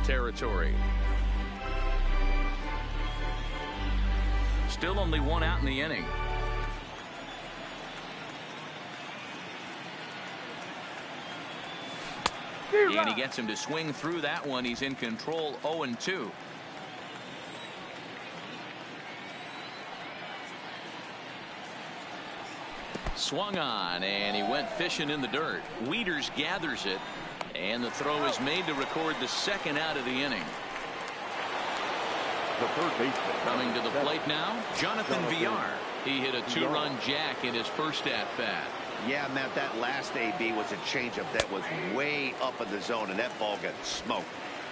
territory. Still only one out in the inning. And he gets him to swing through that one. He's in control, 0-2. Swung on, and he went fishing in the dirt. Wieters gathers it, and the throw is made to record the second out of the inning. The third baseman coming to the plate now, Jonathan Villar. He hit a two-run jack in his first at-bat. Yeah, Matt, that last AB was a changeup that was way up in the zone, and that ball got smoked.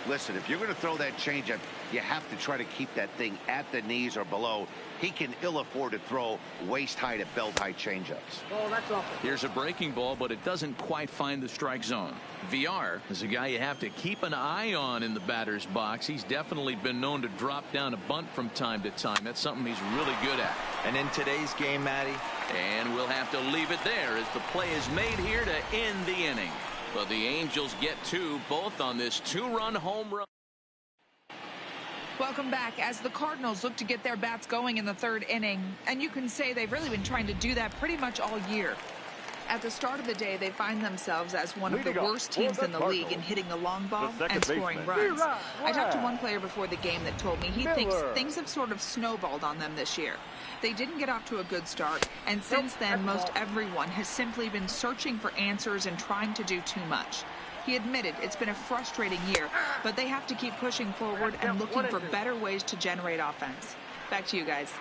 Listen, if you're going to throw that changeup, you have to try to keep that thing at the knees or below. He can ill afford to throw waist-high to belt-high changeups. Oh, that's awful. Here's a breaking ball, but it doesn't quite find the strike zone. Villar is a guy you have to keep an eye on in the batter's box. He's definitely been known to drop down a bunt from time to time. That's something he's really good at. And in today's game, Matty. And we'll have to leave it there as the play is made here to end the inning. But the Angels get two, both on this two-run home run. Welcome back as the Cardinals look to get their bats going in the third inning. And you can say they've really been trying to do that pretty much all year. At the start of the day, they find themselves as one of the worst teams in the league in hitting the long ball and scoring runs. I talked to one player before the game that told me he thinks things have sort of snowballed on them this year. They didn't get off to a good start, and since then, most everyone has simply been searching for answers and trying to do too much. He admitted it's been a frustrating year, but they have to keep pushing forward and looking for better ways to generate offense. Back to you guys.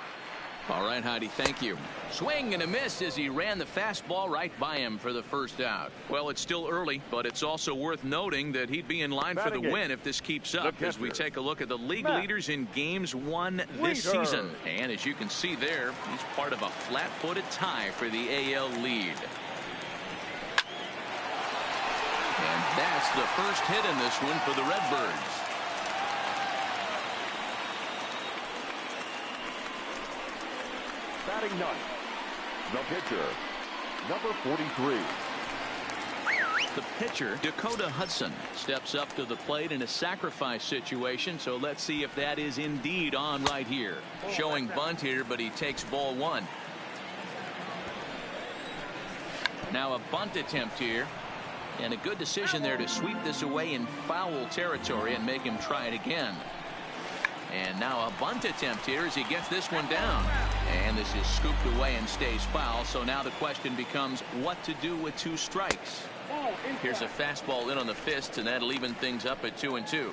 All right, Heidi, thank you. Swing and a miss as he ran the fastball right by him for the first out. Well, it's still early, but it's also worth noting that he'd be in line for the win if this keeps up as we take a look at the league leaders in games won this season. And as you can see there, he's part of a flat-footed tie for the AL lead. And that's the first hit in this one for the Redbirds. Batting ninth, the pitcher, number 43. The pitcher, Dakota Hudson, steps up to the plate in a sacrifice situation, so let's see if that is indeed on right here. Showing bunt here, but he takes ball one. Now a bunt attempt here, and a good decision there to sweep this away in foul territory and make him try it again. And now a bunt attempt here as he gets this one down. And this is scooped away and stays foul. So now the question becomes what to do with two strikes. Here's a fastball in on the fist, and that'll even things up at 2-2.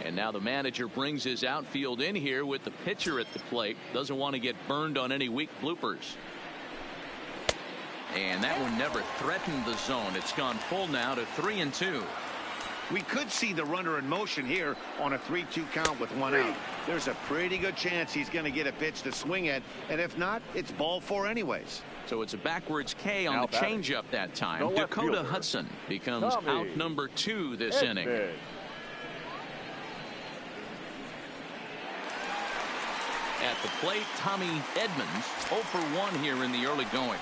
And now the manager brings his outfield in here with the pitcher at the plate. Doesn't want to get burned on any weak bloopers. And that one never threatened the zone. It's gone full now to 3-2. We could see the runner in motion here on a 3-2 count with one out. There's a pretty good chance he's going to get a pitch to swing at, and if not, it's ball four anyways. So it's a backwards K on the changeup that time. Dakota Hudson becomes out number 2 this inning. At the plate, Tommy Edmonds, 0 for 1 here in the early going.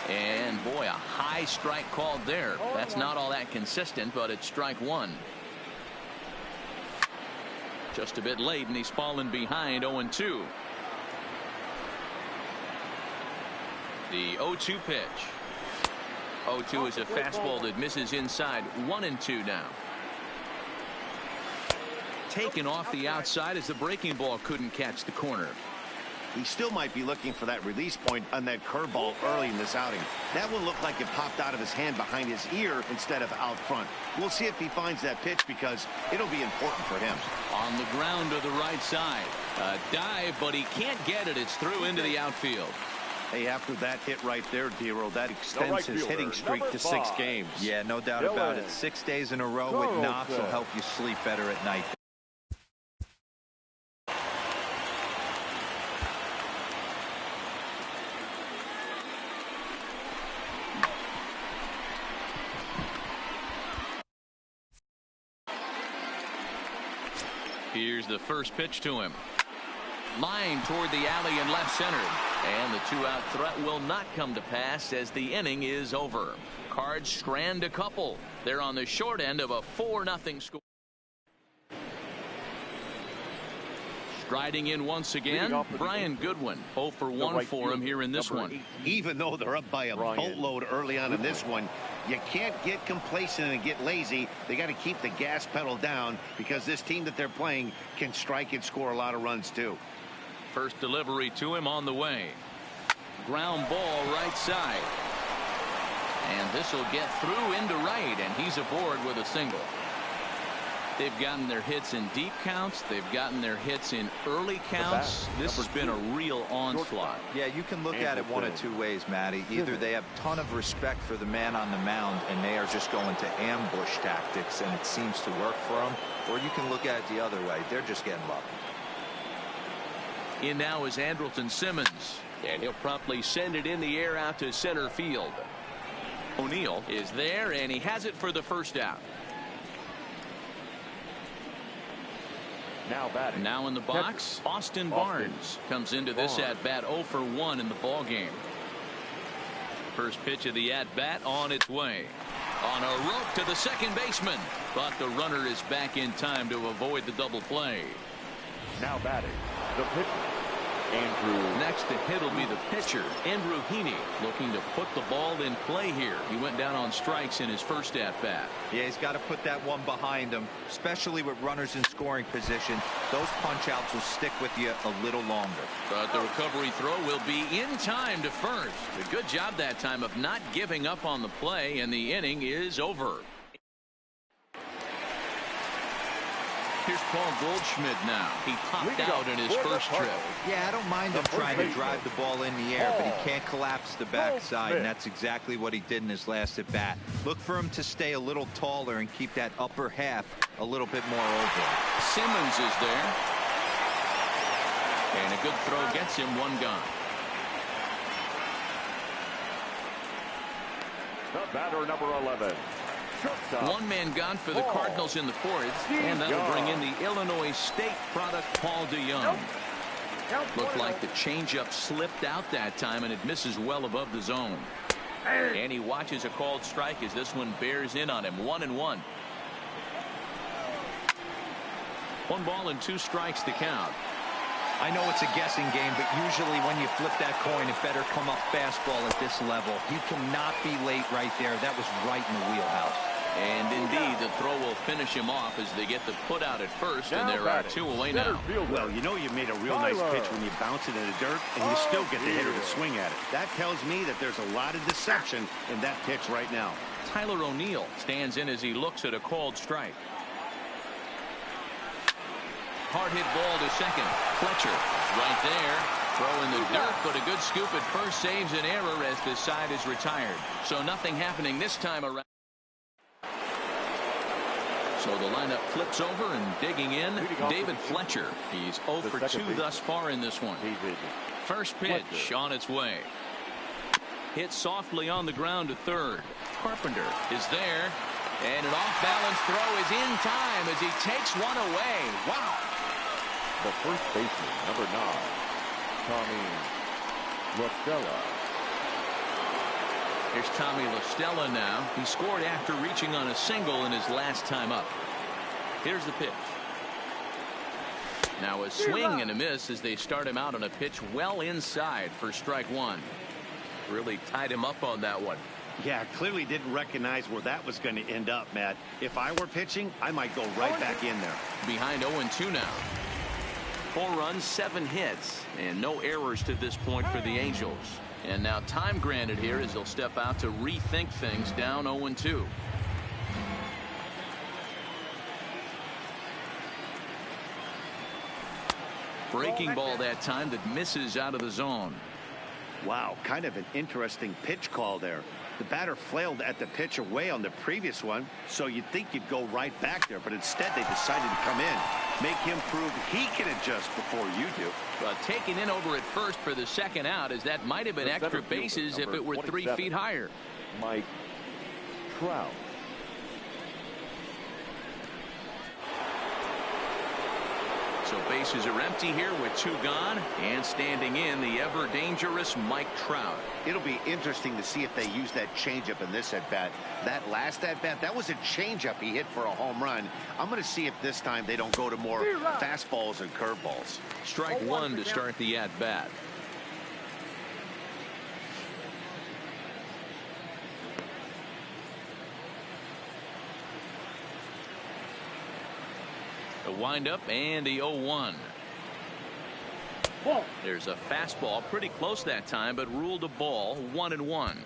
And boy, a high strike called there. That's not all that consistent, but it's strike one. Just a bit late, and he's fallen behind 0-2. The 0-2 pitch. 0-2 is a fastball that misses inside. 1-2 now. Taken off the outside as the breaking ball couldn't catch the corner. He still might be looking for that release point on that curveball early in this outing. That one looked like it popped out of his hand behind his ear instead of out front. We'll see if he finds that pitch because it'll be important for him. On the ground to the right side. A dive, but he can't get it. It's through into the outfield. Hey, after that hit right there, Dero, that extends his hitting streak to 6 games. Yeah, no doubt about it. 6 days in a row with knocks will help you sleep better at night. Here's the first pitch to him. Line toward the alley in left center. And the two-out threat will not come to pass as the inning is over. Cards strand a couple. They're on the short end of a 4-0 score. Striding in once again, Brian Goodwin. 0 for 1 for him here in this one. Even though they're up by a boatload early on in this one, you can't get complacent and get lazy. They got to keep the gas pedal down because this team that they're playing can strike and score a lot of runs too. First delivery to him on the way. Ground ball right side. And this will get through into right, and he's aboard with a single. They've gotten their hits in deep counts. They've gotten their hits in early counts. This has been a real onslaught. Yeah, you can look at it one of two ways, Matty. Either they have a ton of respect for the man on the mound, and they are just going to ambush tactics, and it seems to work for them. Or you can look at it the other way. They're just getting lucky. In now is Andrelton Simmons, and he'll promptly send it in the air out to center field. O'Neill is there, and he has it for the first out. Now batting. Now in the box, Austin Barnes comes into this at-bat 0 for 1 in the ball game. First pitch of the at-bat on its way. On a rope to the second baseman, but the runner is back in time to avoid the double play. Now batting, the pitcher, Andrew. Next to hit will be the pitcher, Andrew Heaney, looking to put the ball in play here. He went down on strikes in his first at-bat. Yeah, he's got to put that one behind him, especially with runners in scoring position. Those punch-outs will stick with you a little longer. But the recovery throw will be in time to first. A good job that time of not giving up on the play, and the inning is over. Here's Paul Goldschmidt now. He popped out in his first trip. Yeah, I don't mind him trying to drive the ball in the air, but he can't collapse the backside, and that's exactly what he did in his last at bat. Look for him to stay a little taller and keep that upper half a little bit more open. Simmons is there. And a good throw gets him one gone. The batter, number 11. One man gone for the Cardinals in the fourth, and that'll bring in the Illinois State product, Paul DeYoung. Looked like the changeup slipped out that time, and it misses well above the zone. And he watches a called strike as this one bears in on him. 1-1. 1 ball and 2 strikes to count. I know it's a guessing game, but usually when you flip that coin, it better come up fastball at this level. You cannot be late right there. That was right in the wheelhouse. And indeed, the throw will finish him off as they get the put out at first, and there are 2 away now. Well, you know you made a real nice pitch when you bounce it in the dirt, and you still get the hitter to swing at it. That tells me that there's a lot of deception in that pitch right now. Tyler O'Neill stands in as he looks at a called strike. Hard hit ball to second. Fletcher right there. Throw in the dirt, but a good scoop at first saves an error as this side is retired. So nothing happening this time around. So the lineup flips over and digging in, David Fletcher. He's 0 for 2 thus far in this one. First pitch on its way. Hit softly on the ground to third. Carpenter is there. And an off-balance throw is in time as he takes one away. Wow. The first baseman, number 9, Tommy LaStella. Here's Tommy LaStella now. He scored after reaching on a single in his last time up. Here's the pitch. Now a swing and a miss as they start him out on a pitch well inside for strike 1. Really tied him up on that one. Yeah, clearly didn't recognize where that was going to end up, Matt. If I were pitching, I might go right back in there. Behind 0-2 now. 4 runs, 7 hits, and no errors to this point for the Angels. And now time granted here as they'll step out to rethink things down 0-2. Breaking ball that time that misses out of the zone. Wow, kind of an interesting pitch call there. The batter flailed at the pitch away on the previous one, so you'd think you'd go right back there, but instead they decided to come in, make him prove he can adjust before you do. But taken in over at first for the second out, as that might have been extra bases if it were 3 feet higher. Mike Trout. So bases are empty here with 2 gone, and standing in the ever dangerous Mike Trout. It'll be interesting to see if they use that changeup in this at bat. That last at bat, that was a changeup he hit for a home run. I'm going to see if this time they don't go to more fastballs and curveballs. Strike 1 to start the at bat. The windup and the 0-1. There's a fastball pretty close that time, but ruled a ball. 1-1.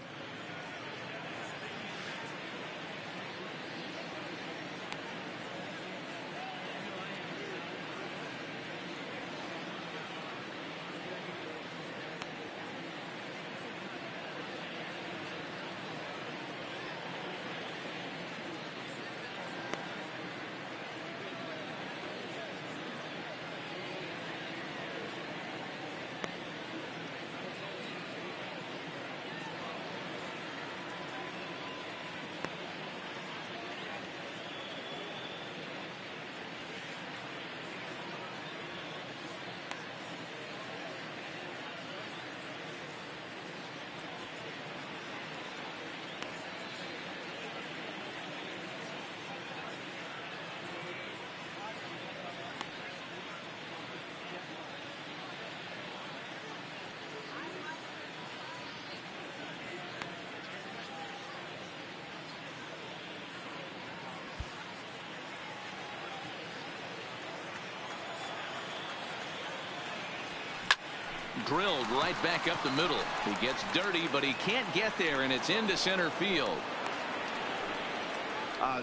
Drilled right back up the middle. He gets dirty, but he can't get there, and it's into center field.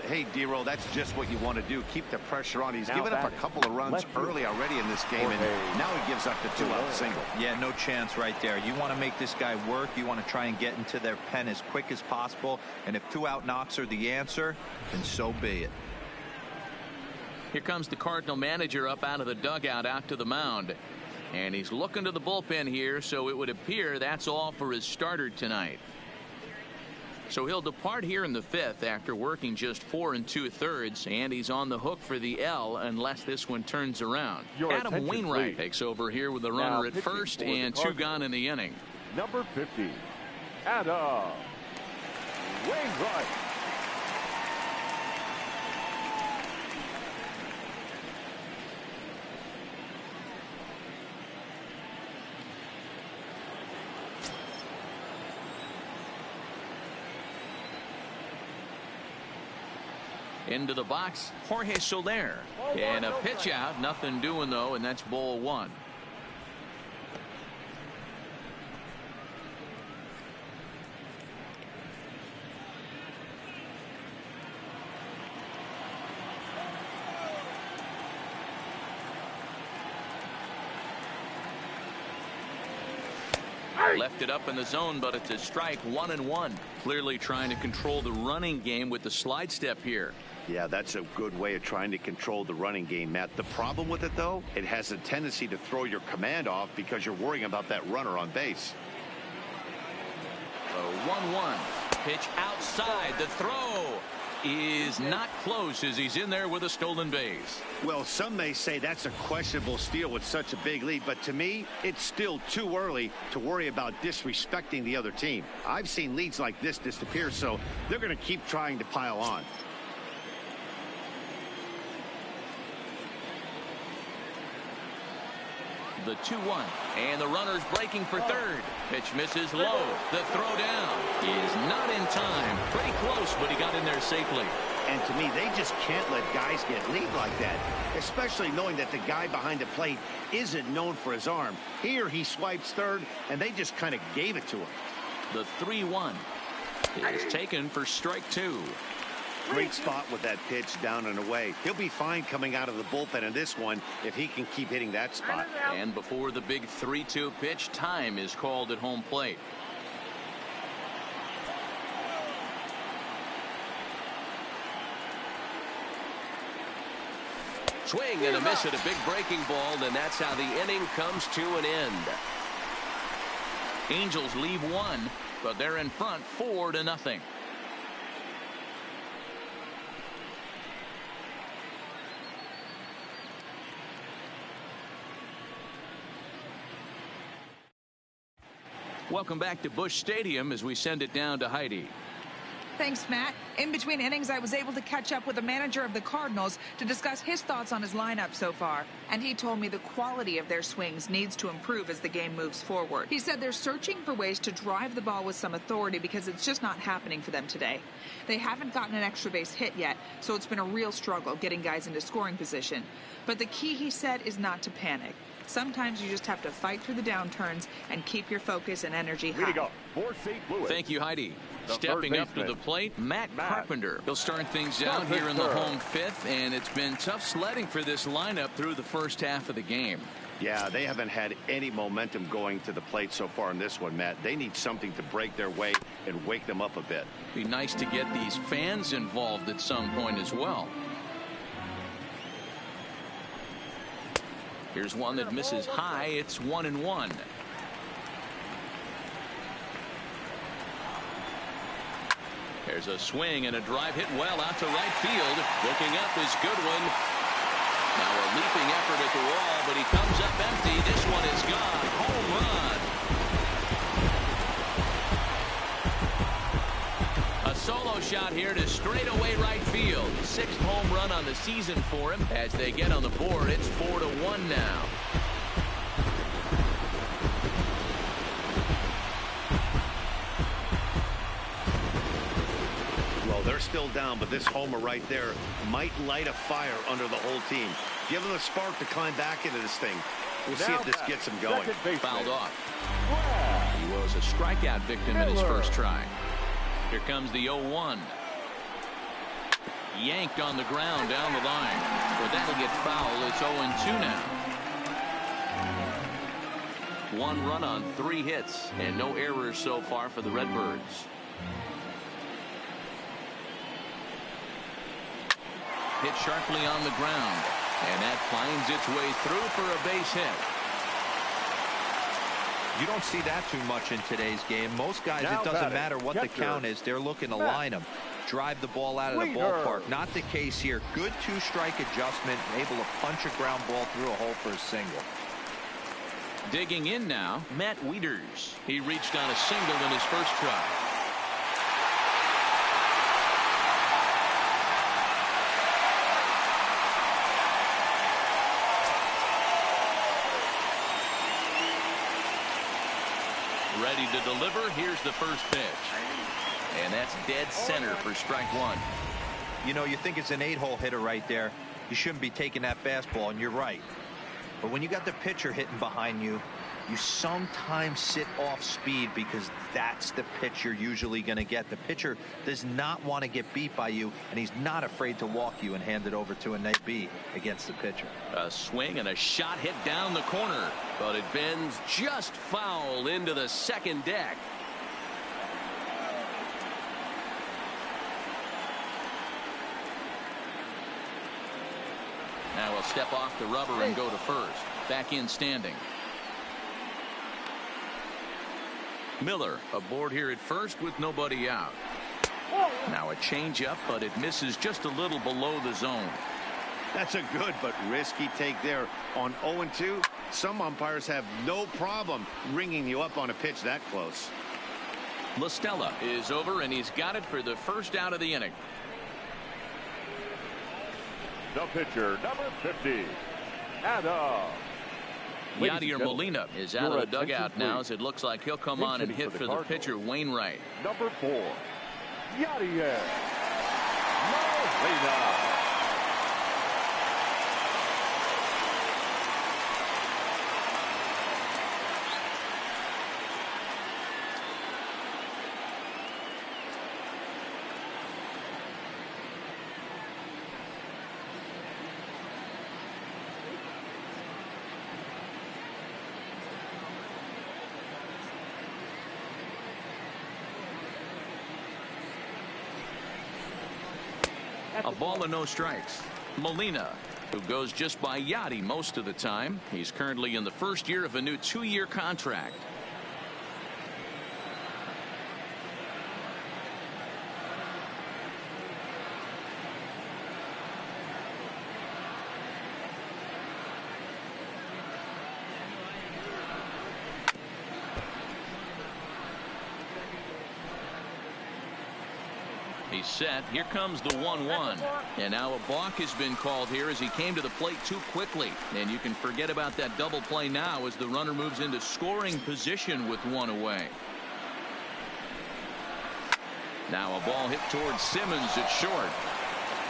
Hey, D-Roll, that's just what you want to do. Keep the pressure on. He's given up a couple of runs early already in this game, and now he gives up the 2-out single. Yeah, no chance right there. You want to make this guy work. You want to try and get into their pen as quick as possible. And if 2-out knocks are the answer, then so be it. Here comes the Cardinal manager up out of the dugout out to the mound. And he's looking to the bullpen here, so it would appear that's all for his starter tonight. So he'll depart here in the 5th after working just 4 2/3, and he's on the hook for the L unless this one turns around. Adam Wainwright takes over here with the runner at first and 2 gone in the inning. Number 50, Adam Wainwright. Into the box, Jorge Soler. And a pitch out, nothing doing though, and that's ball 1. Left it up in the zone, but it's a strike. 1-1. Clearly trying to control the running game with the slide step here. Yeah, that's a good way of trying to control the running game, Matt. The problem with it, though, it has a tendency to throw your command off because you're worrying about that runner on base. 1-1. Pitch outside. The throw is not close as he's in there with a stolen base. Well, some may say that's a questionable steal with such a big lead, but to me, it's still too early to worry about disrespecting the other team. I've seen leads like this disappear, so they're going to keep trying to pile on. The 2-1, and the runner's breaking for third. Pitch misses low. The throw down is not in time. Pretty close, but he got in there safely. And to me, they just can't let guys get lead like that, especially knowing that the guy behind the plate isn't known for his arm. Here he swipes third, and they just kind of gave it to him. The 3-1 is taken for strike 2. Great spot with that pitch down and away. He'll be fine coming out of the bullpen in this one if he can keep hitting that spot. And before the big 3-2 pitch, time is called at home plate. Swing and a miss at a big breaking ball, and that's how the inning comes to an end. Angels leave 1, but they're in front 4-0. Welcome back to Busch Stadium as we send it down to Heidi. Thanks, Matt. In between innings, I was able to catch up with the manager of the Cardinals to discuss his thoughts on his lineup so far. And he told me the quality of their swings needs to improve as the game moves forward. He said they're searching for ways to drive the ball with some authority because it's just not happening for them today. They haven't gotten an extra base hit yet, so it's been a real struggle getting guys into scoring position. But the key, he said, is not to panic. Sometimes you just have to fight through the downturns and keep your focus and energy high. Thank you, Heidi. Stepping up to the plate, Matt Carpenter. He'll start things out here in the home fifth, and it's been tough sledding for this lineup through the first half of the game. Yeah, they haven't had any momentum going to the plate so far in this one, Matt. They need something to break their way and wake them up a bit. Be nice to get these fans involved at some point as well. Here's one that misses high. It's 1-1. There's a swing and a drive hit well out to right field. Looking up is Goodwin. Now a leaping effort at the wall, but he comes up empty. This one is gone. Home run. A solo shot here to straightaway right field. Sixth home run on the season for him. As they get on the board, it's 4-1 now. They're still down, but this homer right there might light a fire under the whole team. Give them a spark to climb back into this thing. We'll see if this gets him going. Fouled off. He was a strikeout victim in his first try. Here comes the 0-1. Yanked on the ground down the line. But that'll get foul. It's 0-2 now. 1 run on 3 hits and no errors so far for the Redbirds. Hit sharply on the ground, and that finds its way through for a base hit. You don't see that too much in today's game. Most guys, it doesn't matter what the count is. They're looking to line them, drive the ball out of the ballpark. Not the case here. Good 2-strike adjustment, able to punch a ground ball through a hole for a single. Digging in now, Matt Wieters. He reached on a single in his first try. Ready to deliver. Here's the first pitch. And that's dead center for strike one. You know, you think it's an 8-hole hitter right there. You shouldn't be taking that fastball, and you're right. But when you got the pitcher hitting behind you, you sometimes sit off speed because that's the pitch you're usually going to get. The pitcher does not want to get beat by you, and he's not afraid to walk you and hand it over to a night B against the pitcher. A swing and a shot hit down the corner, but it bends just foul into the second deck. Now we'll step off the rubber and go to first. Back in standing. Miller aboard here at first with nobody out. Now a changeup, but it misses just a little below the zone. That's a good but risky take there. On 0-2, some umpires have no problem ringing you up on a pitch that close. La Stella is over, and he's got it for the first out of the inning. The pitcher, number 50, Adam. Yadier Molina is out of the dugout now, as it looks like he'll come on and hit for the pitcher, Wainwright. Number 4, Yadier Molina. A ball and no strikes. Molina, who goes just by Yadi most of the time. He's currently in the first year of a new 2-year contract. He's set. Here comes the 1-1. And now a balk has been called here as he came to the plate too quickly. And you can forget about that double play now as the runner moves into scoring position with one away. Now a ball hit towards Simmons at short.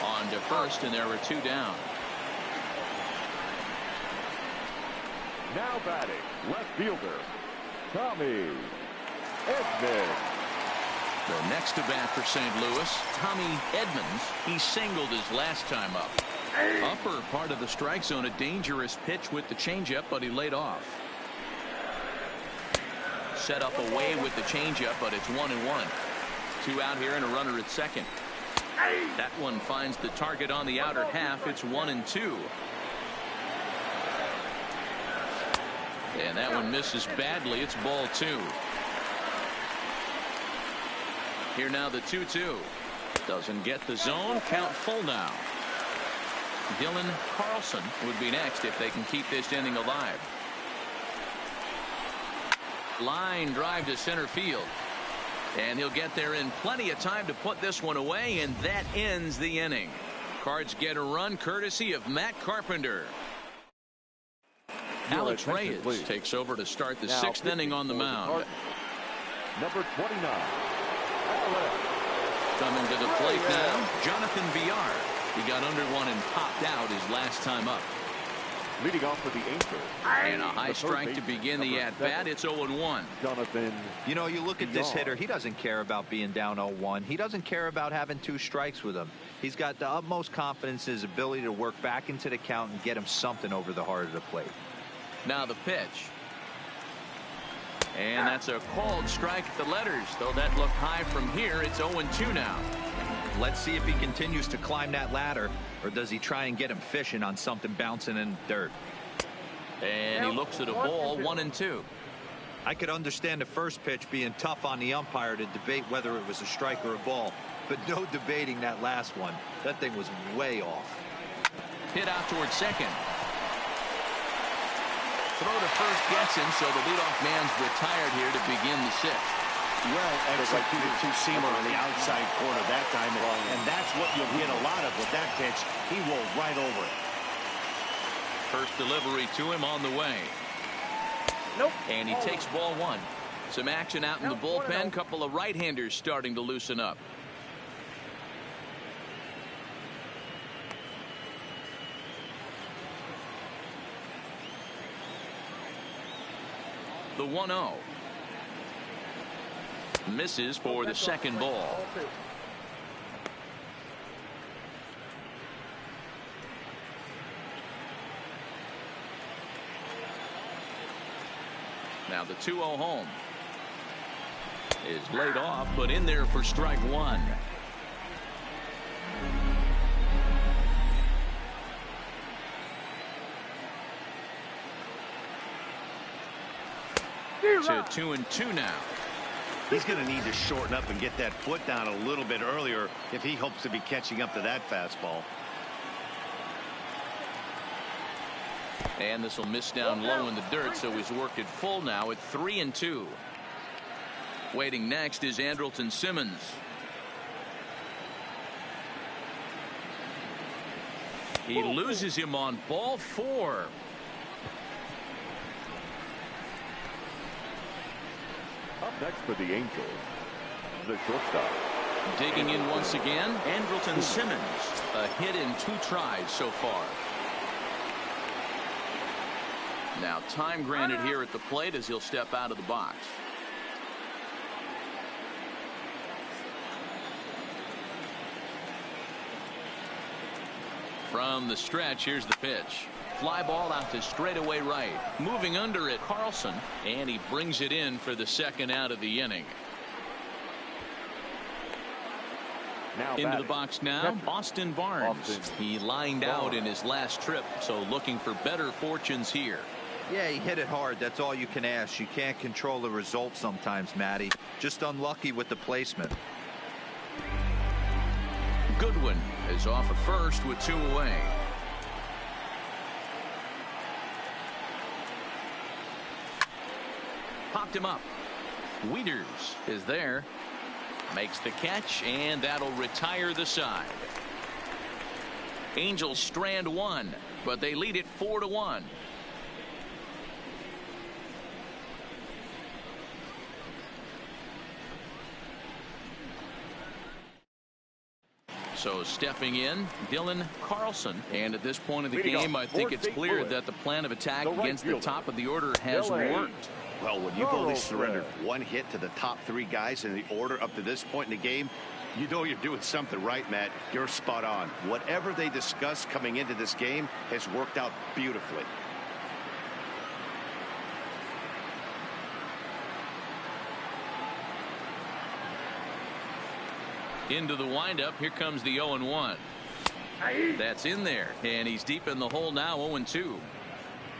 On to first, and there are two down. Now batting, left fielder, Tommy Edman. The next to bat for St. Louis, Tommy Edmonds. He singled his last time up. Upper part of the strike zone, a dangerous pitch with the changeup, but he laid off. Set up away with the changeup, but it's 1-1. Two out here and a runner at second. That one finds the target on the outer half. It's 1-2. And that one misses badly. It's ball two. Here now the 2-2. Doesn't get the zone. Count full now. Dylan Carlson would be next if they can keep this inning alive. Line drive to center field. And he'll get there in plenty of time to put this one away, and that ends the inning. Cards get a run courtesy of Matt Carpenter. Alex Reyes takes over to start the sixth inning on the mound. Number 29. Coming to the plate now, Jonathan Villar. He got under one and popped out his last time up. Leading off for the Angels. And a high strike to begin the at-bat. It's 0-1. Jonathan. You know, you look at this hitter, he doesn't care about being down 0-1. He doesn't care about having two strikes with him. He's got the utmost confidence in his ability to work back into the count and get him something over the heart of the plate. Now the pitch. And that's a called strike at the letters. Though that looked high from here, it's 0-2 now. Let's see if he continues to climb that ladder, or does he try and get him fishing on something bouncing in the dirt. And he looks at a ball, 1-2. I could understand the first pitch being tough on the umpire to debate whether it was a strike or a ball, but no debating that last one. That thing was way off. Hit out towards second. Throw to first gets him, so the leadoff man's retired here to begin the sixth. Well executed two-seamer on the outside corner that time, and that's what you'll get a lot of with that pitch. He rolled right over it. First delivery to him on the way. Nope. And he takes ball one. Some action out in the bullpen. Couple of right-handers starting to loosen up. The 1-0. Misses for the second ball. Now the 2-0 home is laid off, but in there for strike one. To 2-2 now. He's going to need to shorten up and get that foot down a little bit earlier if he hopes to be catching up to that fastball. And this will miss down low in the dirt, so he's worked it full now at 3-2. Waiting next is Andrelton Simmons. He loses him on ball 4. Up next for the Angels, the shortstop. Digging in once again, Andrelton Simmons. A hit in 2 tries so far. Now time granted here at the plate as he'll step out of the box. From the stretch, here's the pitch. Fly ball out to straightaway right. Moving under it, Carlson, and he brings it in for the second out of the inning. Into the box now, Austin Barnes. He lined out in his last trip, so looking for better fortunes here. Yeah, he hit it hard. That's all you can ask. You can't control the result sometimes, Matty. Just unlucky with the placement. Goodwin is off at first with 2 away. Popped him up. Wieters is there. Makes the catch, and that'll retire the side. Angels strand one, but they lead it 4-1. So stepping in, Dylan Carlson. And at this point of the game, I think it's clear that the plan of attack against the top of the order has worked. Well, when you've only surrendered one hit to the top three guys in the order up to this point in the game, you know you're doing something right, Matt. You're spot on. Whatever they discussed coming into this game has worked out beautifully. Into the windup. Here comes the 0-1. That's in there, and he's deep in the hole now. 0-2.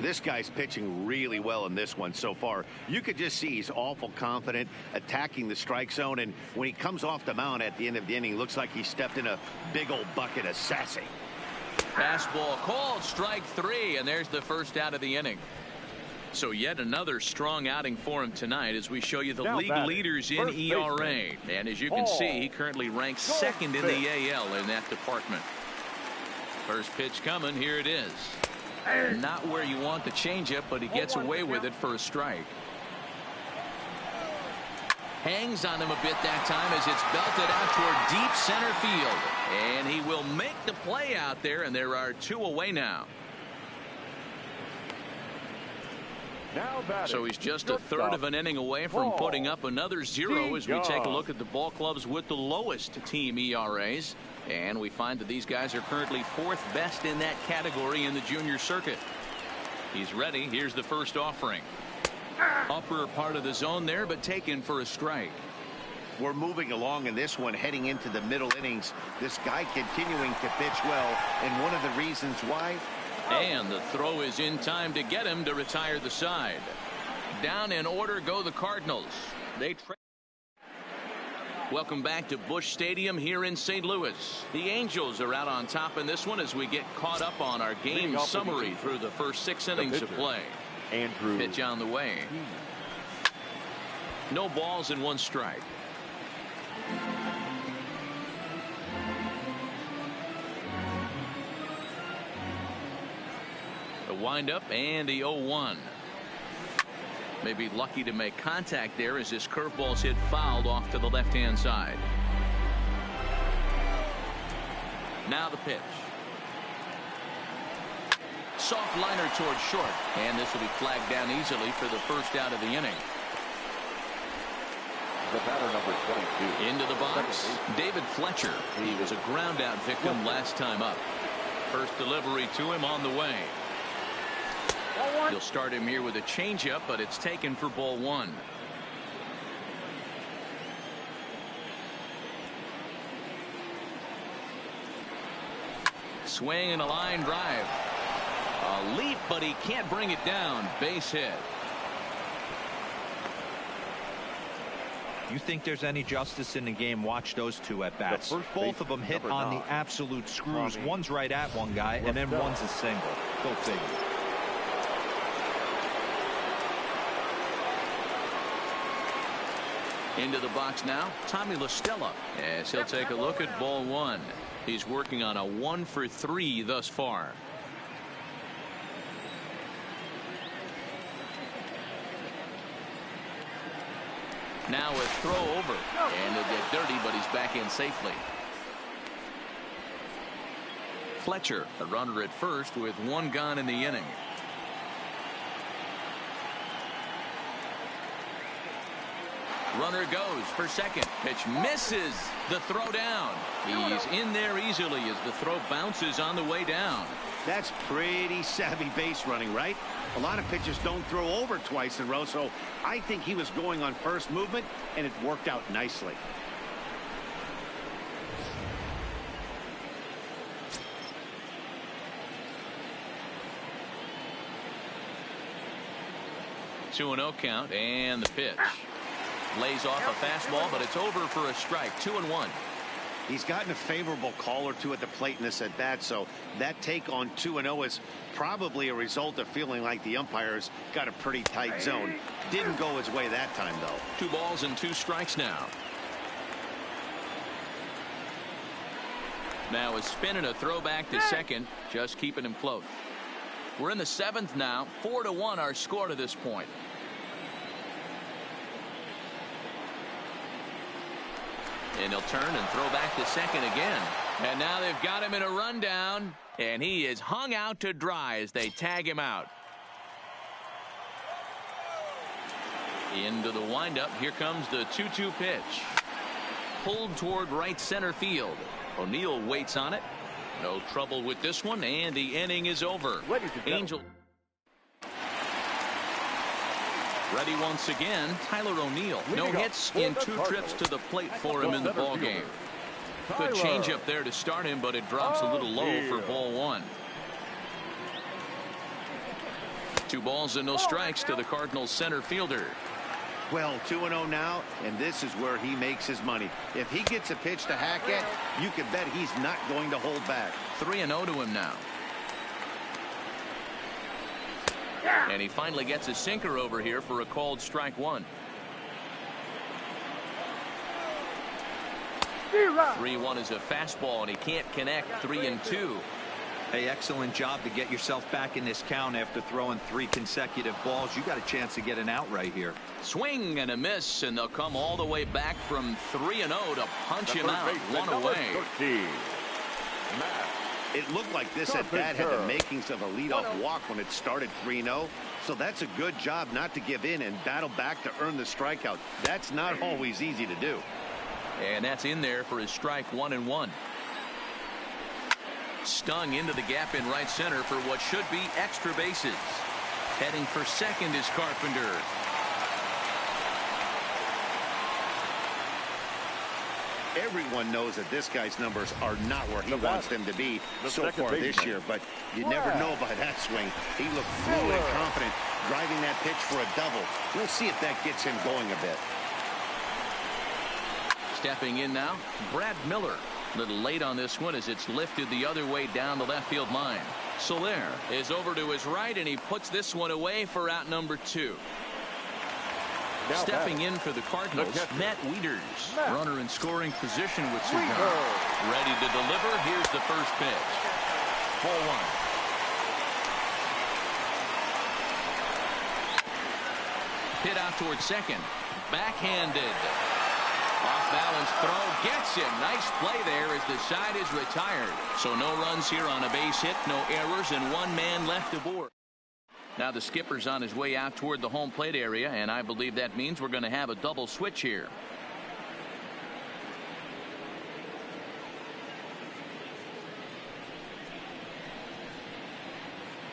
This guy's pitching really well in this one so far. You could just see he's awful confident attacking the strike zone, and when he comes off the mound at the end of the inning, looks like he stepped in a big old bucket of sassy. Fastball called, strike 3, and there's the first out of the inning. So yet another strong outing for him tonight as we show you the league leaders in ERA. And as you can see, he currently ranks second in the AL in that department. First pitch coming. Here it is. Not where you want the changeup, but he gets away with it for a strike. Hangs on him a bit that time as it's belted out toward deep center field. And he will make the play out there, and there are 2 away now. So he's just a third of an inning away from putting up another 0 as we take a look at the ball clubs with the lowest team ERAs. And we find that these guys are currently 4th best in that category in the junior circuit. He's ready. Here's the first offering. Upper part of the zone there, but taken for a strike. We're moving along in this one, heading into the middle innings. This guy continuing to pitch well, and one of the reasons why. And the throw is in time to get him to retire the side. Down in order go the Cardinals. Welcome back to Busch Stadium here in St. Louis. The Angels are out on top in this one as we get caught up on our game summary through the first 6 innings of play. Pitch on the way. No balls and 1 strike. A windup and the 0-1. Maybe lucky to make contact there as this curveball's hit fouled off to the left-hand side. Now the pitch. Soft liner towards short, and this will be flagged down easily for the first out of the inning. The batter, number 22. Into the box, David Fletcher. He was a ground out victim last time up. First delivery to him on the way. You'll start him here with a changeup, but it's taken for ball 1. Swing and a line drive. A leap, but he can't bring it down. Base hit. You think there's any justice in the game? Watch those 2 at bats. Both of them hit on the absolute screws. One's right at one guy, and then one's a single. Go figure. Into the box now, Tommy La Stella, as he'll take a look at ball 1. He's working on a 1 for 3 thus far. Now a throw over, and he'll get dirty, but he's back in safely. Fletcher, a runner at first with 1 gone in the inning. Runner goes for second. Pitch misses. The throw down. He's in there easily as the throw bounces on the way down. That's pretty savvy base running, right? A lot of pitchers don't throw over twice in a row, so I think he was going on first movement, and it worked out nicely. Two and 0 count, and the pitch. Lays off a fastball, but it's over for a strike. 2-1. He's gotten a favorable call or 2 at the plate in this at bat, so that take on 2-0 is probably a result of feeling like the umpires got a pretty tight zone. Didn't go his way that time, though. 2 balls and 2 strikes now. Now a spin and a throwback to second, just keeping him close. We're in the 7th now. 4-1 our score to this point. And he'll turn and throw back to second again. And now they've got him in a rundown. And he is hung out to dry as they tag him out. Into the windup. Here comes the 2-2 pitch. Pulled toward right center field. O'Neill waits on it. No trouble with this one, and the inning is over. Angel ready once again. Tyler O'Neill. No hits in 2 trips to the plate for him in the ball game. Good changeup there to start him, but it drops a little low for ball 1. 2 balls and no strikes to the Cardinals center fielder. Well, 2-0 now, and this is where he makes his money. If he gets a pitch to hack at, you can bet he's not going to hold back. 3-0 to him now. And he finally gets a sinker over here for a called strike 1. 3-1 is a fastball, and he can't connect. 3-2. Hey, excellent job to get yourself back in this count after throwing 3 consecutive balls. You got a chance to get an out right here. Swing and a miss, and they'll come all the way back from 3-0 to punch him out. 1 away. It looked like this at bat had the makings of a leadoff walk when it started 3-0. So that's a good job not to give in and battle back to earn the strikeout. That's not always easy to do. And that's in there for his strike 1-1. Stung into the gap in right center for what should be extra bases. Heading for second is Carpenter. Everyone knows that this guy's numbers are not where he wants them to be so far this year, but you never know by that swing. He looked fluid and confident, driving that pitch for a double. We'll see if that gets him going a bit. Stepping in now, Brad Miller. A little late on this one as it's lifted the other way down the left field line. Soler is over to his right, and he puts this one away for out number 2. Now stepping in for the Cardinals, Matt Wieters. Runner in scoring position with Cigar. Ready to deliver. Here's the first pitch. 4-1. Hit out towards second. Backhanded. Off-balance throw gets him. Nice play there as the side is retired. So no runs here on a base hit, no errors, and 1 man left aboard. Now the skipper's on his way out toward the home plate area, and I believe that means we're going to have a double switch here.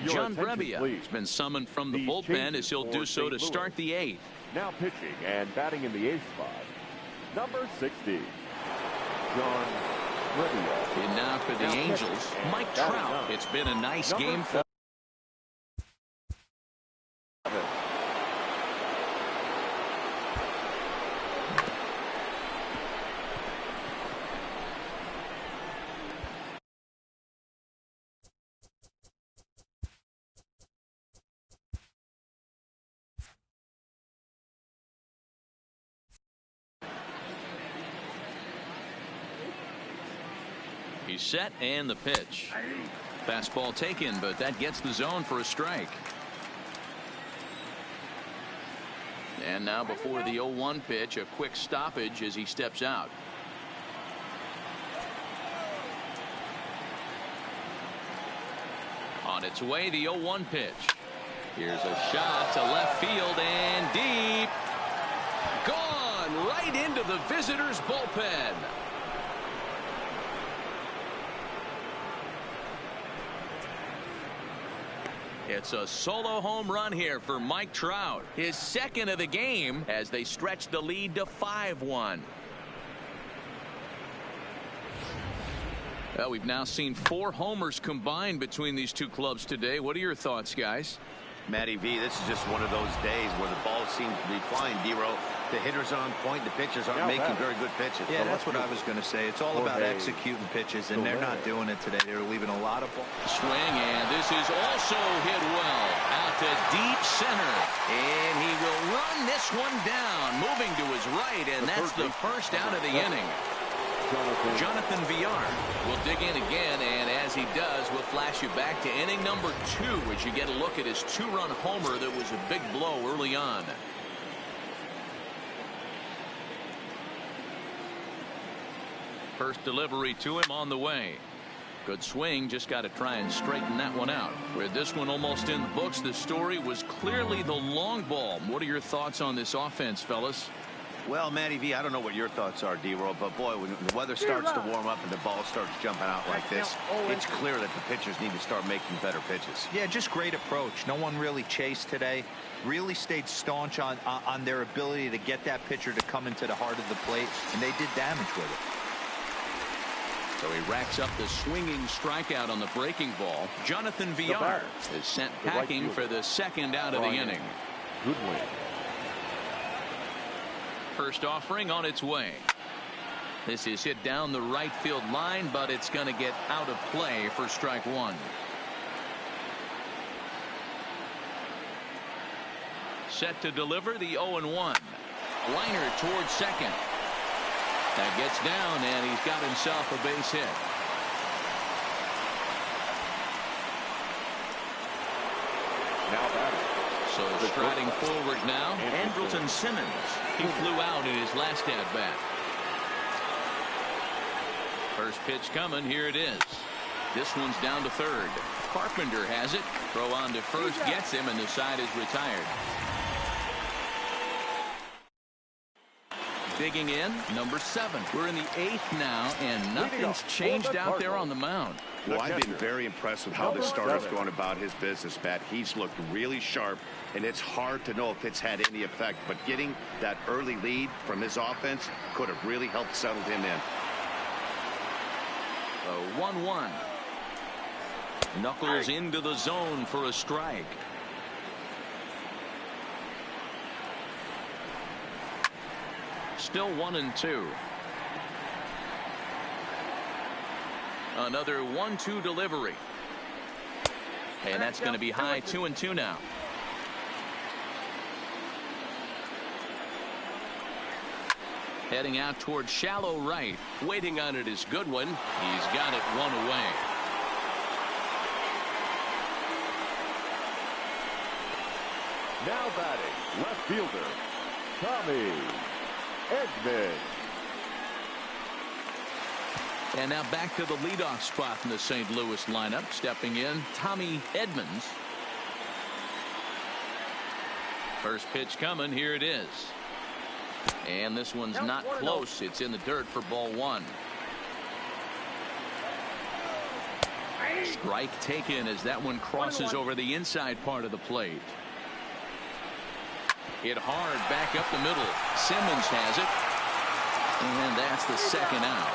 John Brebbia has been summoned from the bullpen as he'll do so to start the 8th. Now pitching and batting in the 8th spot, number 60, John Brebbia. And now for the Angels, Mike Trout. It's been a nice game for He's set, and the pitch. Fastball taken, but that gets the zone for a strike. And now before the 0-1 pitch, a quick stoppage as he steps out. On its way, the 0-1 pitch. Here's a shot to left field and deep. Gone right into the visitors' bullpen. It's a solo home run here for Mike Trout, his second of the game as they stretch the lead to 5-1. Well, we've now seen 4 homers combined between these two clubs today. What are your thoughts, guys? Matty V, this is just one of those days where the ball seems to be flying, D-Row. The hitters are on point. The pitchers aren't making very good pitches. Yeah, that's what I was going to say. It's all about executing pitches, and they're not doing it today. They're leaving a lot of balls. Swing, and this is also hit well. Out to deep center. And he will run this one down. Moving to his right, and that's the first out of the inning. Jonathan Villar will dig in again, and as he does, we'll flash you back to inning number 2 as you get a look at his 2-run homer that was a big blow early on. First delivery to him on the way. Good swing, just got to try and straighten that one out. With this one almost in the books, the story was clearly the long ball. What are your thoughts on this offense, fellas? Well, Matty V, I don't know what your thoughts are, D-Roll, but boy, when the weather starts to warm up and the ball starts jumping out like this, it's clear that the pitchers need to start making better pitches. Yeah, just great approach. No one really chased today. Really stayed staunch on their ability to get that pitcher to come into the heart of the plate, and they did damage with it. So he racks up the swinging strikeout on the breaking ball. Jonathan Villar is sent packing for the second out of the inning. Good win. First offering on its way. This is hit down the right field line, but it's going to get out of play for strike one. Set to deliver the 0-1. Liner towards second. That gets down, and he's got himself a base hit. Now batting. So striding forward now, Angels2020. He flew out in his last at bat. First pitch coming. Here it is. This one's down to third. Carpenter has it. Throw on to first gets him, and the side is retired. Digging in, number 7. We're in the 8th now, and nothing's changed out there on the mound. Well, I've been very impressed with how this starter's going about his business, Matt. He's looked really sharp, and it's hard to know if it's had any effect. But getting that early lead from his offense could have really helped settle him in. The 1-1. Knuckles into the zone for a strike. Still 1-2. Another 1-2 delivery. And that's going to be high. 2-2 now. Heading out towards shallow right. Waiting on it is Goodwin. He's got it one away. Now batting, left fielder, Tommy Edman. And now back to the leadoff spot in the St. Louis lineup. Stepping in, Tommy Edmonds. First pitch coming. Here it is. And this one's not close. It's in the dirt for ball 1. Strike taken as that one crosses over the inside part of the plate. Hit hard back up the middle. Simmons has it. And that's the second out.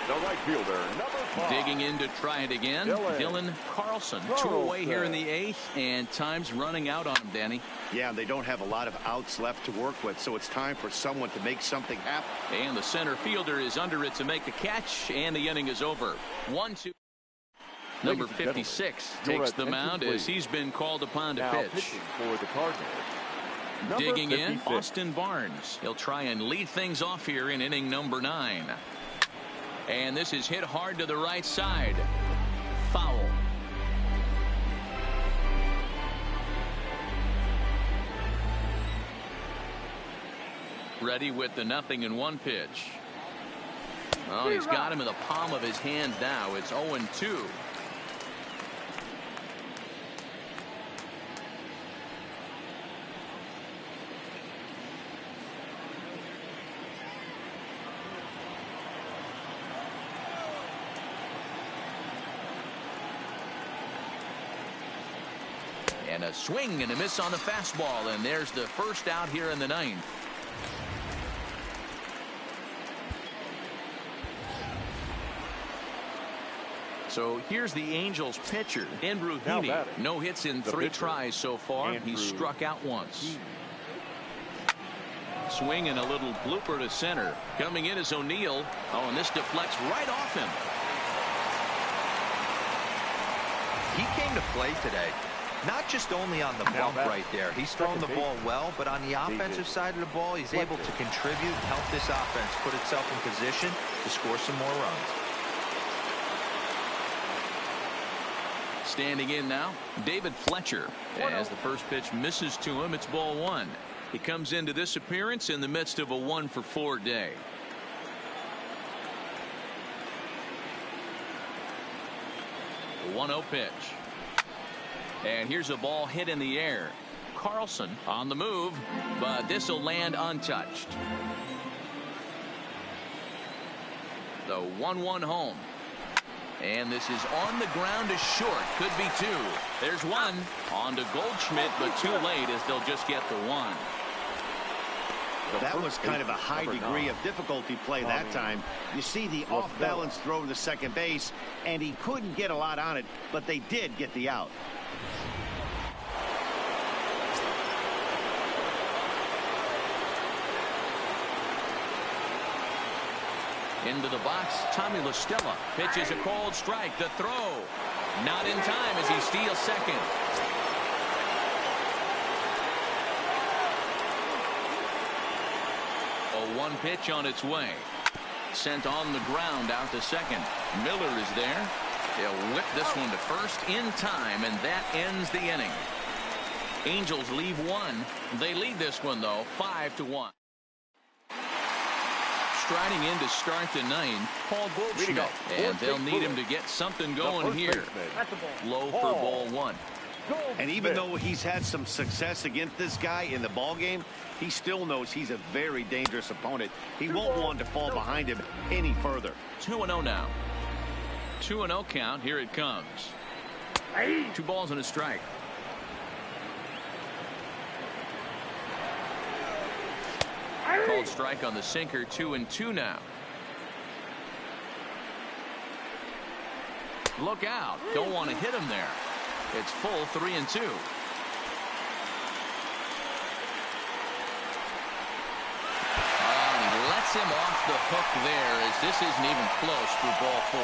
The right fielder, number 5. Digging in to try it again, Dylan Carlson. 2 away here in the 8th, and time's running out on him, Danny. Yeah, they don't have a lot of outs left to work with, so it's time for someone to make something happen. And the center fielder is under it to make the catch, and the inning is over. 1-2. Number 56 takes the mound as he's been called upon to pitch. For the Cardinals. Digging in, Austin Barnes. He'll try and lead things off here in inning number 9. And this is hit hard to the right side. Foul. Ready with the 0-1 pitch. Oh, he's got him in the palm of his hand now. It's 0-2. And a swing and a miss on the fastball, and there's the first out here in the 9th. So here's the Angels pitcher, Andrew Heaney. No hits in 3 tries so far. He's struck out once. Swing and a little blooper to center. Coming in is O'Neill. Oh, and this deflects right off him. He came to play today. Not just only on the bump right there. He's thrown the ball well, but on the offensive side of the ball, he's able to contribute and help this offense put itself in position to score some more runs. Standing in now, David Fletcher. As the first pitch misses to him, it's ball one. He comes into this appearance in the midst of a 1-for-4 day. The 1-0 pitch. And here's a ball hit in the air. Carlson on the move, but this will land untouched. The 1-1 home. And this is on the ground to short. Could be two. There's one. On to Goldschmidt, but too late as they'll just get the one. That was kind of a high degree of difficulty play that time. You see the off-balance throw to second base, and he couldn't get a lot on it, but they did get the out. Into the box, Tommy La Stella pitches a cold strike. The throw not in time as he steals second. A 1 pitch on its way. Sent on the ground out to second. Miller is there. He'll whip this one to first in time, and that ends the inning. Angels leave one. They lead this one, though, 5-1. Striding in to start the ninth, Paul Goldschmidt, and they'll need him to get something going here. Low for ball one. And even though he's had some success against this guy in the ball game, he still knows he's a very dangerous opponent. He won't want to fall behind him any further. 2-0 now. 2-0 count. Here it comes. 2 balls and a strike. Called strike on the sinker. 2-2 now. Look out. Don't want to hit him there. It's full 3-2. And he lets him off the hook there as this isn't even close for ball 4.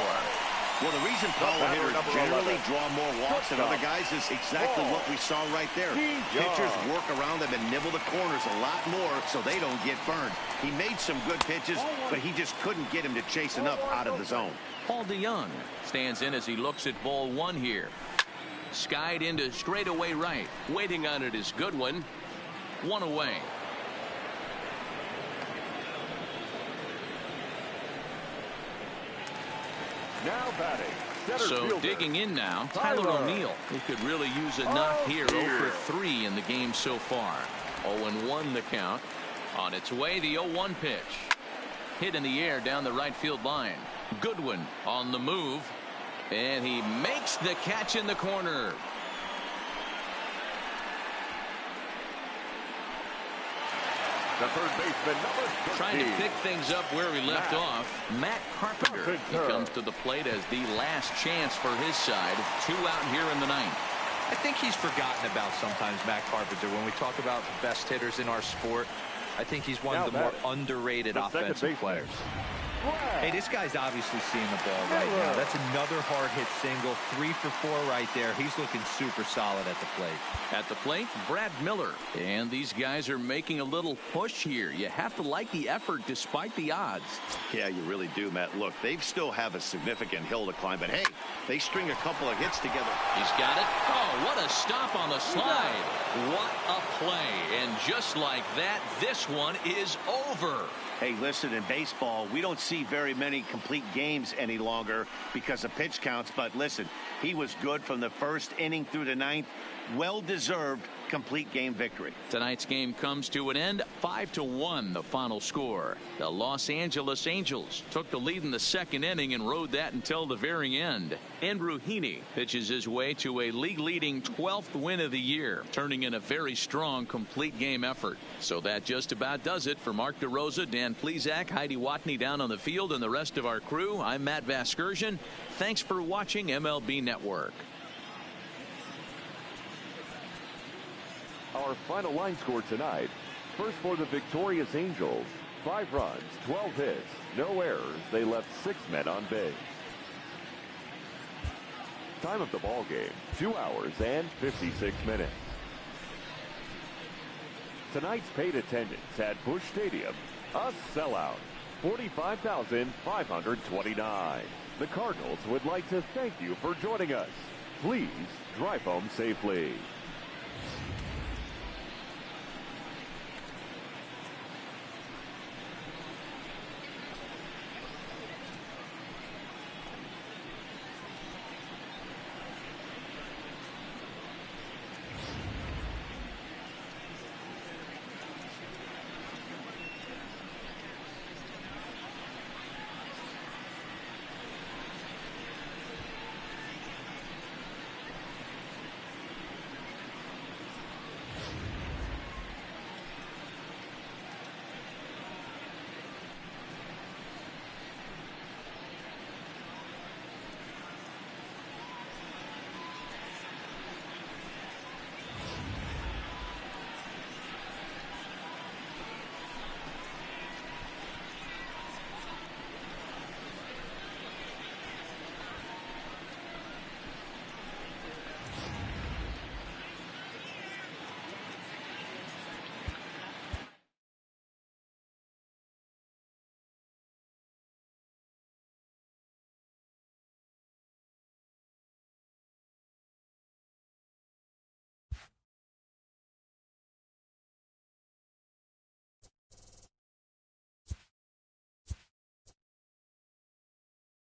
Well, the reason power hitters generally draw more walks than other guys is exactly what we saw right there. Pitchers work around them and nibble the corners a lot more so they don't get burned. He made some good pitches, but he just couldn't get him to chase enough out of the zone. Paul DeYoung stands in as he looks at ball 1 here. Skied into straightaway right. Waiting on it is Goodwin. 1 away. Now batting. So digging in now, Tyler O'Neill, who could really use a knock here. 0 for 3 in the game so far. 0-1 the count. On its way, the 0-1 pitch. Hit in the air down the right field line. Goodwin on the move. And he makes the catch in the corner. The third baseman, number 13. Trying to pick things up where we left off. Matt Carpenter. He comes to the plate as the last chance for his side. 2 out here in the ninth. I think he's forgotten about sometimes, Matt Carpenter. When we talk about the best hitters in our sport, I think he's one of the more underrated offensive players. Hey, this guy's obviously seeing the ball right now. That's another hard hit single. 3 for 4 right there. He's looking super solid at the plate. At the plate, Brad Miller. And these guys are making a little push here. You have to like the effort despite the odds. Yeah, you really do, Matt. Look, they still have a significant hill to climb, but hey, they string a couple of hits together. He's got it. Oh, what a stop on the slide. What a play. And just like that, this one is over. Hey, listen, in baseball, we don't see very many complete games any longer because of pitch counts. But listen, he was good from the first inning through the ninth. Well-deserved complete game victory. Tonight's game comes to an end. 5-1 the final score. The Los Angeles Angels took the lead in the second inning and rode that until the very end. Andrew Heaney pitches his way to a league-leading 12th win of the year, turning in a very strong complete game effort. So that just about does it for Mark DeRosa, Dan Plesac, Heidi Watney down on the field, and the rest of our crew. I'm Matt Vasgersian. Thanks for watching MLB Network. Our final line score tonight. First for the victorious Angels. 5 runs, 12 hits, no errors. They left 6 men on base. Time of the ball game, 2 hours and 56 minutes. Tonight's paid attendance at Busch Stadium, a sellout, 45,529. The Cardinals would like to thank you for joining us. Please drive home safely.